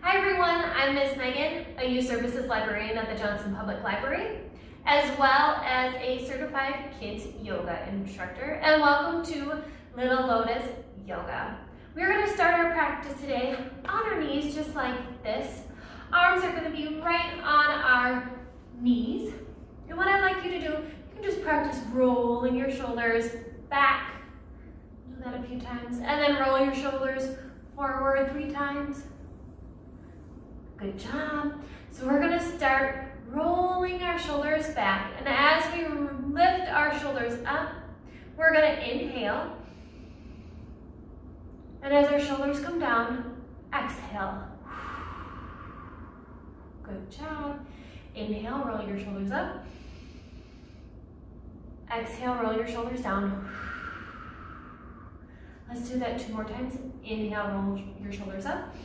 Hi everyone, I'm Miss Megan, a Youth Services Librarian at the Johnson Public Library, as well as a certified kids yoga instructor, and welcome to Little Lotus Yoga. We're going to start our practice today on our knees just like this. Arms are going to be right on our knees. And what I'd like you to do, you can just practice rolling your shoulders back. Do that a few times. And then roll your shoulders forward 3 times. Good job. So we're going to start rolling our shoulders back. And as we lift our shoulders up, we're going to inhale. And as our shoulders come down, exhale. Good job. Inhale, roll your shoulders up. Exhale, roll your shoulders down. Let's do that 2 more times. Inhale, roll your shoulders up.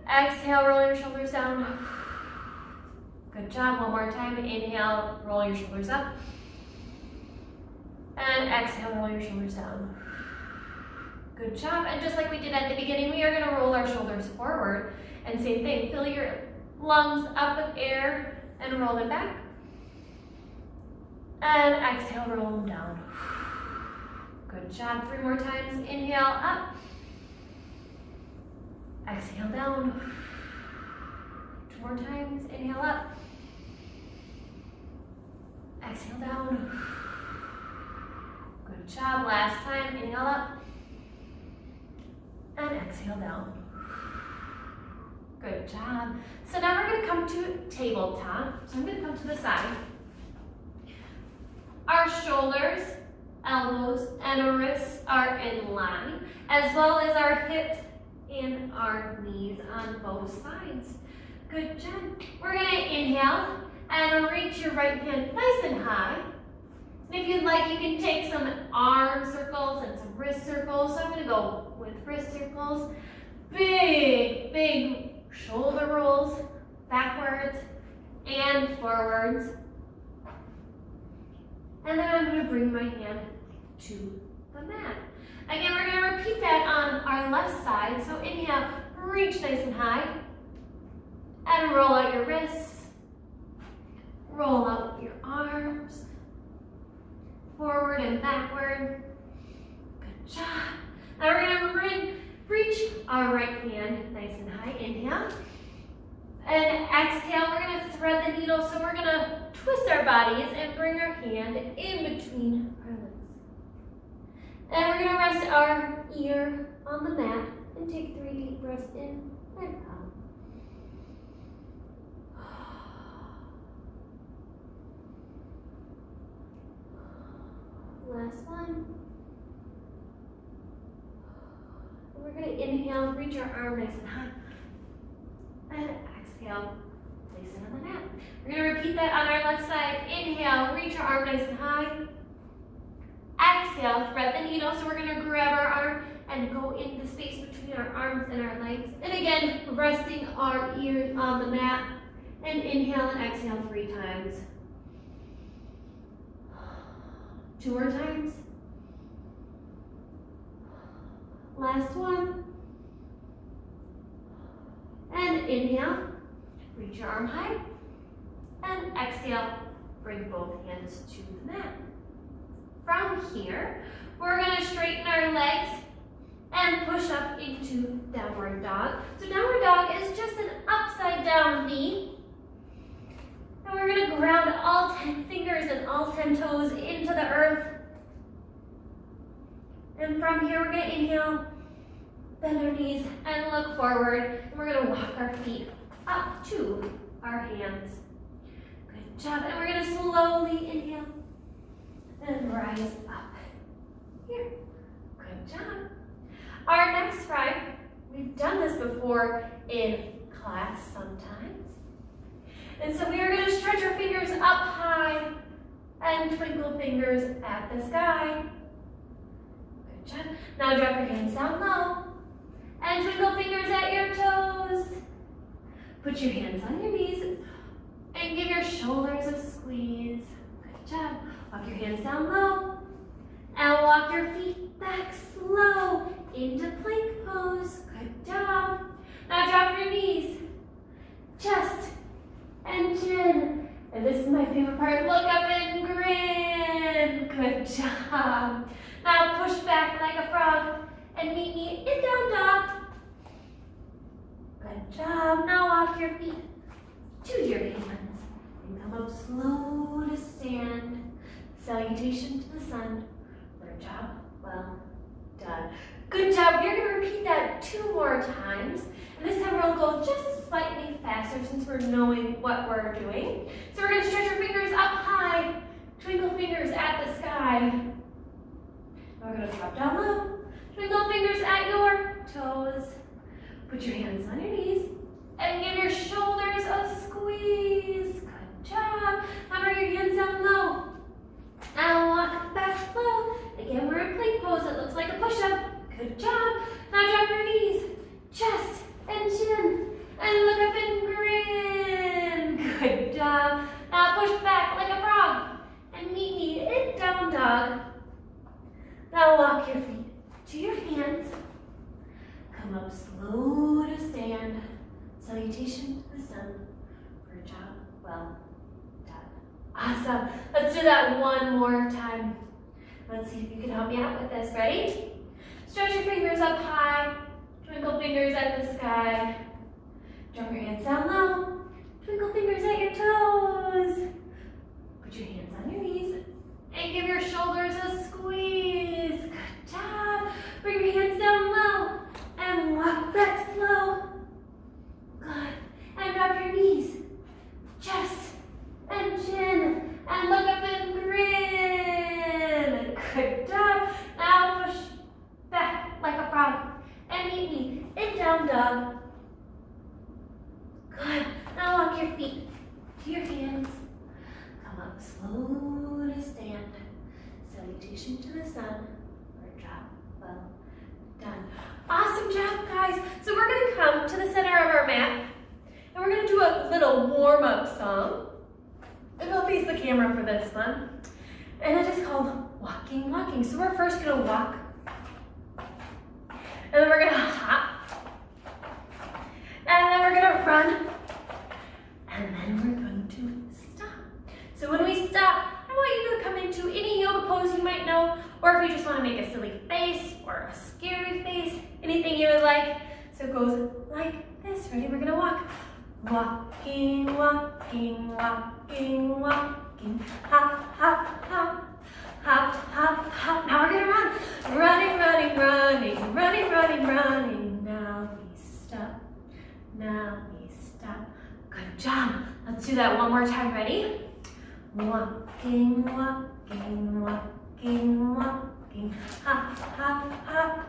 Exhale, roll your shoulders down. Good job. 1 more time. Inhale, roll your shoulders up. And exhale, roll your shoulders down. Good job. And just like we did at the beginning, we are going to roll our shoulders forward. And same thing, fill your lungs up with air and roll them back. And exhale, roll them down. Good job. 3 more times. Inhale, up. Exhale, down. 2 more times. Inhale, up. Exhale, down. Good job. Last time. Inhale, up. And exhale, down. Good job. So now we're going to come to tabletop. So I'm going to come to the side. Our shoulders, elbows, and wrists are in line, as well as our hips and our knees on both sides. Good job. We're going to inhale and reach your right hand nice and high. And if you'd like, you can take some arm circles and some wrist circles. So I'm going to go with wrist circles. Big shoulder rolls backwards and forwards. And then I'm going to bring my hand to the mat. Again, we're going to repeat that on our left side. So inhale, reach nice and high. And roll out your wrists. Roll out your arms. Forward and backward. Good job. Now we're going to reach our right hand nice and high. Inhale. And exhale, we're going to thread the needle. So we're going to twist our bodies and bring our hand in between our legs. And we're going to rest our ear on the mat and take 3 deep breaths in and out. Last one. And we're going to inhale, reach our arm nice and high. And exhale, place it on the mat. We're going to repeat that on our left side. Inhale, reach our arm nice and high. Exhale, thread the needle. So we're going to grab our arm and go in the space between our arms and our legs. And again, resting our ears on the mat. And inhale and exhale 3 times. 2 more times. Last one. And inhale, reach your arm high. And exhale, bring both hands to the mat. From here, we're going to straighten our legs and push up into downward dog. So downward dog is just an upside down knee. And we're going to ground all 10 fingers and all 10 toes into the earth. And from here, we're going to inhale, bend our knees, and look forward. And we're going to walk our feet up to our hands. Good job. And we're going to slowly inhale and rise up. Here. Good job. Our next frog, we've done this before in class sometimes. And so we are going to stretch our fingers up high and twinkle fingers at the sky. Good job. Now drop your hands down low and twinkle fingers at your toes. Put your hands on your knees and give your shoulders a squeeze. Good job. Walk your hands down low and walk your feet back slow into plank pose. Good job. part. Look up and grin. Good job. Now push back like a frog and meet me in down dog. Good job. Now walk your feet to your hands and come up slow to stand. Salutation to the sun. Good job. Well done. Good job. You're going to repeat that 2 more times. And this time we'll go just slightly faster since we're knowing what we're doing. So we're going to stretch your fingers up high, twinkle fingers at the sky. And we're going to drop down low, twinkle fingers at your toes. Put your hands on your knees and give your shoulders a squeeze. Good job. Now bring your hands down low and walk back slow. Again, we're in plank pose. It looks like a push-up. Good job. Now drop your knees, chest and chin, and look up and grin. Good job. Now push back like a frog and meet me in down dog. Now walk your feet to your hands. Come up slow to stand. Salutation to the sun. Good job. Well done. Awesome. Let's do that one more time. Let's see if you can help me out with this. Ready? Stretch your fingers up high. Twinkle fingers at the sky. Drop your hands down low. Twinkle fingers at your toes. Put your hands on your knees and give your shoulders a squeeze. Good job. Bring your hands down low and walk back slow. Good. And drop your knees, chest and chin, and look up and grin. Good job. Now push back like a frog and meet me in down dog. Good. Now walk your feet to your hands. Come up slow to stand. Salutation to the sun. Good job. Well done. Awesome job, guys. So we're going to come to the center of our mat and we're going to do a little warm-up song. And we'll face the camera for this one. And it is called Walking, Walking. So we're first going to walk. And then we're going to hop. And then we're going to run. And then we're going to stop. So when we stop, I want you to come into any yoga pose you might know, or if you just want to make a silly face or a scary face, anything you would like. So it goes like this. Ready? We're going to walk. Walking, walking, walking, walking. Hop, hop, hop. Hop, hop, hop. Now we're going to run. Running, running, running, running, running, running. Now we stop. Now we stop. Good job. Let's do that one more time. Ready? Walking, walking, walking, walking. Hop, hop, hop.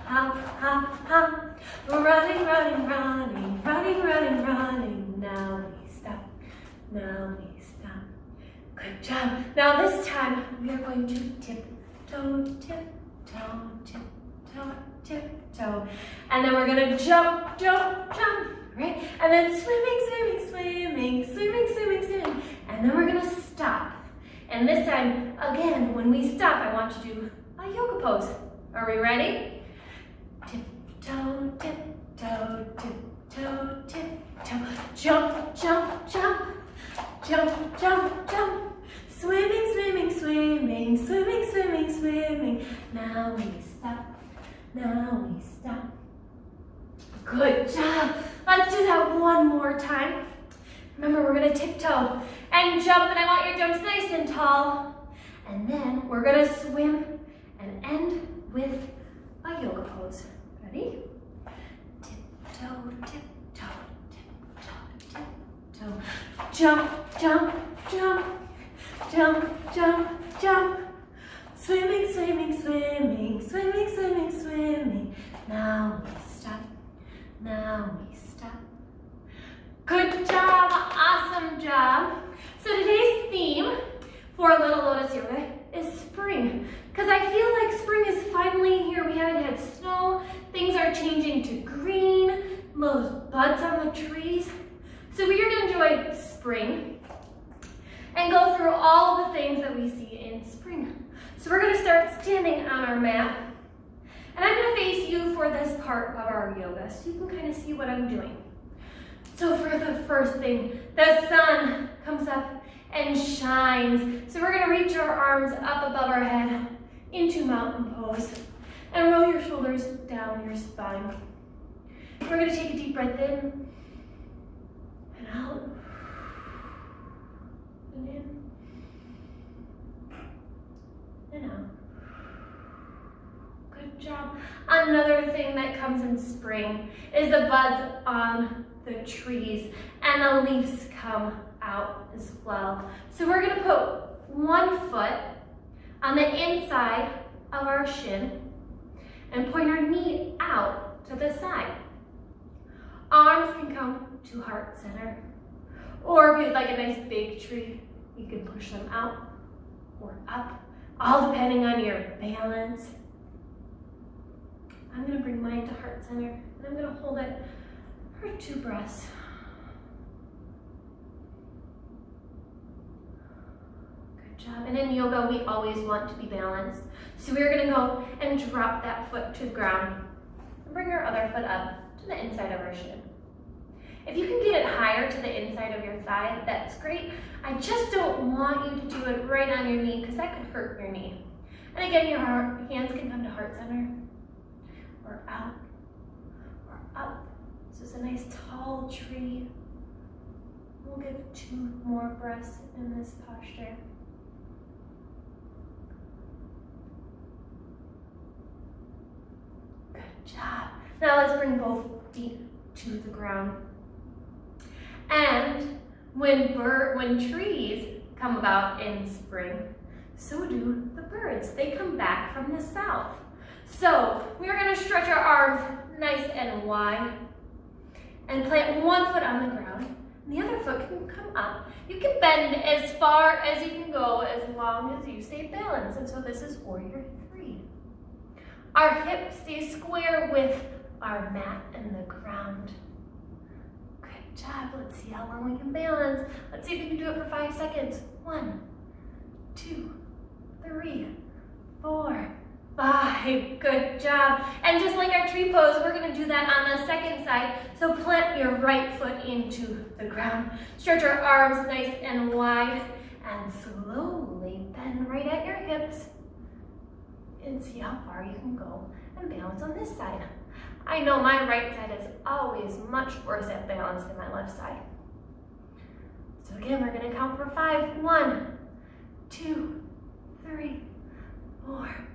Hop, hop, hop. Running, running, running, running, running, running. Now we stop. Now we stop. Good job. Now this time we are going to tiptoe, tiptoe, tiptoe, tiptoe. And then we're going to jump, jump, jump. Right? And then swimming, swimming, swimming, swimming, swimming, swimming. And then we're going to stop. And this time, again, when we stop, I want you to do a yoga pose. Are we ready? Tiptoe, tiptoe, tiptoe, tiptoe. Jump, jump, jump. Jump, jump, jump. Swimming, swimming, swimming, swimming, swimming, swimming. Now we stop. Now we stop. Good job. Let's do that one more time. Remember, we're going to tiptoe and jump, and I want your jumps nice and tall. And then we're going to swim and end with a yoga pose. Ready? Tiptoe, tiptoe, tiptoe, tiptoe. Jump, jump, jump, jump, jump, jump. Swimming, swimming, swimming, swimming, swimming, swimming. Now we stop. Now we stop. Good job. Awesome job. So today's theme for Little Lotus Yoga is spring. Because I feel like spring is finally here. We haven't had snow. Things are changing to green. Those buds on the trees. So we are going to enjoy spring and go through all of the things that we see in spring. So we're going to start standing on our mat. And I'm going to face you for this part of our yoga so you can kind of see what I'm doing. So for the first thing, the sun comes up and shines. So we're gonna reach our arms up above our head into mountain pose and roll your shoulders down your spine. We're gonna take a deep breath in and out and in and out. Good job. Another thing that comes in spring is the buds on the trees and the leaves come out as well. So we're gonna put one foot on the inside of our shin and point our knee out to the side. Arms can come to heart center, or if you'd like a nice big tree, you can push them out or up, all depending on your balance. I'm gonna bring mine to heart center, and I'm gonna hold it for 2 breaths. Good job. And in yoga, we always want to be balanced. So we're gonna go and drop that foot to the ground and bring our other foot up to the inside of our shin. If you can get it higher to the inside of your thigh, that's great. I just don't want you to do it right on your knee because that could hurt your knee. And again, your hands can come to heart center or out or up. So it's a nice tall tree. We'll give 2 more breaths in this posture. Good job. Now let's bring both feet to the ground. And when trees come about in spring, so do the birds. They come back from the south. So we're gonna stretch our arms nice and wide and plant one foot on the ground. And the other foot can come up. You can bend as far as you can go as long as you stay balanced. And so this is warrior 3. Our hips stay square with our mat and the ground. Good job. Let's see how long we can balance. Let's see if you can do it for 5 seconds. 1, 2, 3, 4, 5. Good job. And just like our tree pose, we're going to do that on the second side. So plant your right foot into the ground. Stretch your arms nice and wide and slowly bend right at your hips and see how far you can go and balance on this side. I know my right side is always much worse at balance than my left side. So again, we're going to count for 5. 1, 2, 3, 4,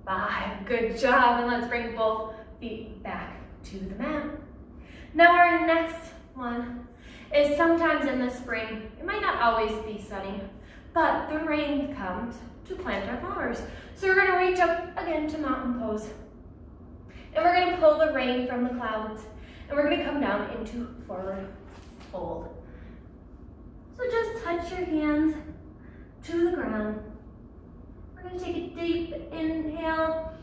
5. Good job. And let's bring both feet back to the mat. Now our next one is sometimes in the spring, it might not always be sunny, but the rain comes to plant our flowers. So we're going to reach up again to mountain pose. And we're going to pull the rain from the clouds. And we're going to come down into forward fold. So just touch your hands to the ground. We're going to take a deep inhale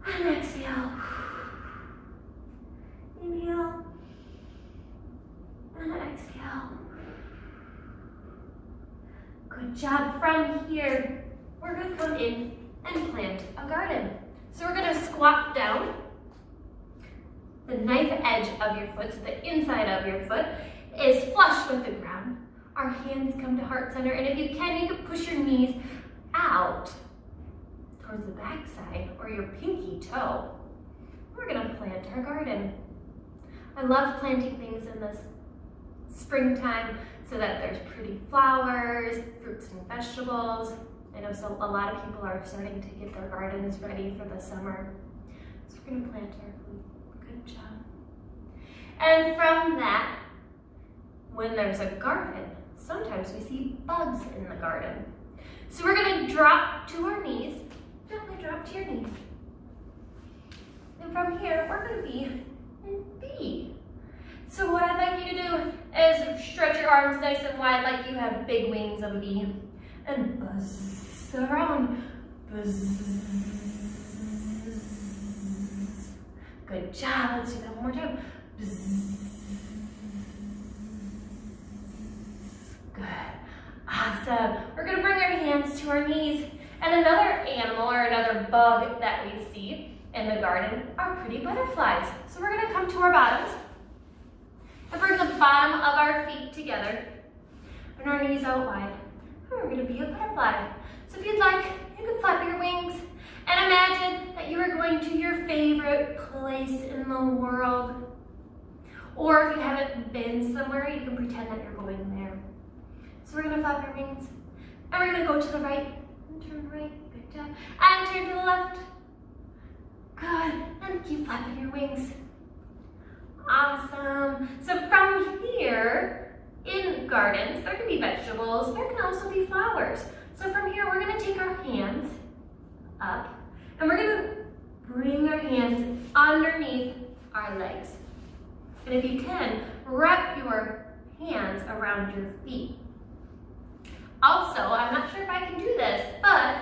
and exhale. Inhale and exhale. Good job. From here, we're going to come in and plant a garden. So we're going to squat down. The knife edge of your foot, so the inside of your foot, is flush with the ground. Our hands come to heart center, and if you can push your knees out towards the back side or your pinky toe. We're going to plant our garden. I love planting things in this springtime so that there's pretty flowers, fruits and vegetables. I know a lot of people are starting to get their gardens ready for the summer. So we're going to plant our food. Good job. And from that, when there's a garden, sometimes we see bugs in the garden. So we're going to drop to our knees. Gently drop to your knees. And from here, we're going to be in B. So what I'd like you to do is stretch your arms nice and wide like you have big wings of a bee. And buzz around. Buzz. Good job. Let's do that one more time. Buzz. Good. Awesome. We're going to bring our hands to our knees. And another animal or another bug that we see in the garden are pretty butterflies. So we're going to come to our bottoms and bring the bottom of our feet together and our knees out wide. we're gonna be a butterfly. So if you'd like, you can flap your wings and imagine that you are going to your favorite place in the world. Or if you haven't been somewhere, you can pretend that you're going there. So we're gonna flap your wings and we're gonna go to the right and turn right, good job. And turn to the left. Good, and keep flapping your wings. Awesome. So from here, in gardens, there can be vegetables, there can also be flowers. So from here, we're gonna take our hands up and we're gonna bring our hands underneath our legs. And if you can, wrap your hands around your feet. Also, I'm not sure if I can do this, but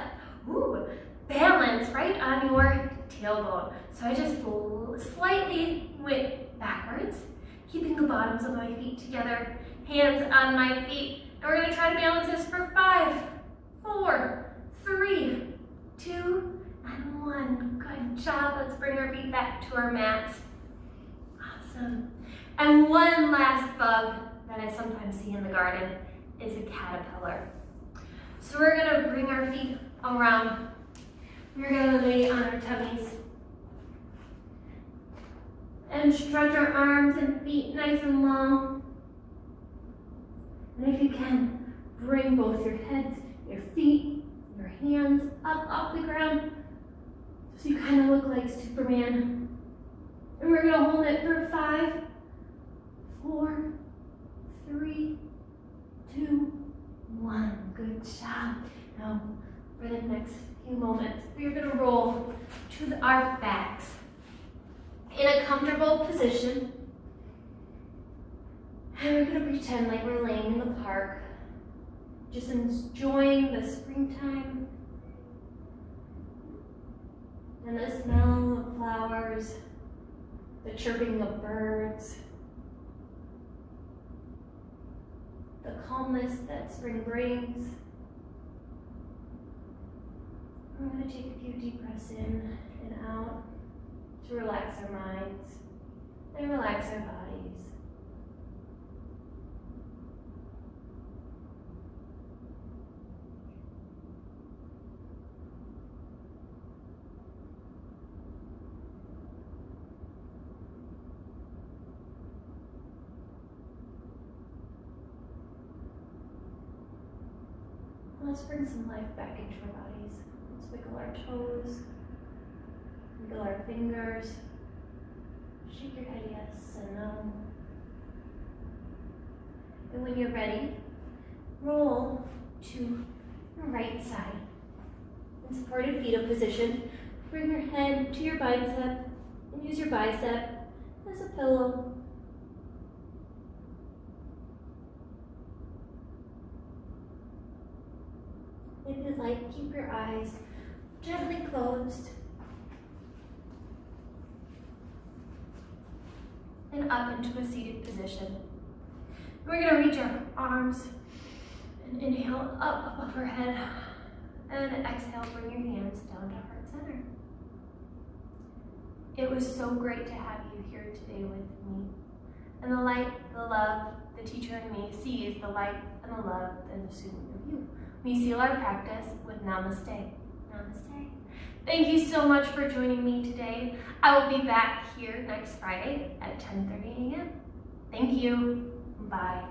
balance right on your tailbone. So I just slightly went backwards, keeping the bottoms of my feet together, hands on my feet. And we're gonna try to balance this for 5, 4, 3, 2, and 1. Good job. Let's bring our feet back to our mats. Awesome. And one last bug that I sometimes see in the garden is a caterpillar. So we're gonna bring our feet around. We're gonna lay on our tummies and stretch our arms and feet nice and long. And if you can, bring both your heads, your feet, your hands up off the ground so you kind of look like Superman. And we're gonna hold it for 5, 4, 3, 2, 1. Good job. Now, for the next few moments, we're gonna roll to our backs in a comfortable position. And we're gonna pretend like we're laying in the park, just enjoying the springtime and the smell of flowers, the chirping of birds, the calmness that spring brings. We're going to take a few deep breaths in and out to relax our minds and relax our bodies. Let's bring some life back into our bodies. Let's wiggle our toes, wiggle our fingers, shake your head yes and no. And when you're ready, roll to your right side. In supported fetal position, bring your head to your bicep and use your bicep as a pillow. If you'd like, keep your eyes gently closed. And up into a seated position. We're going to reach our arms and inhale up above our head. And exhale, bring your hands down to heart center. It was so great to have you here today with me. And the light, the love, the teacher in me sees the light and the love and the student of you. We seal our practice with Namaste. Namaste. Thank you so much for joining me today. I will be back here next Friday at 10:30 a.m. Thank you. Bye.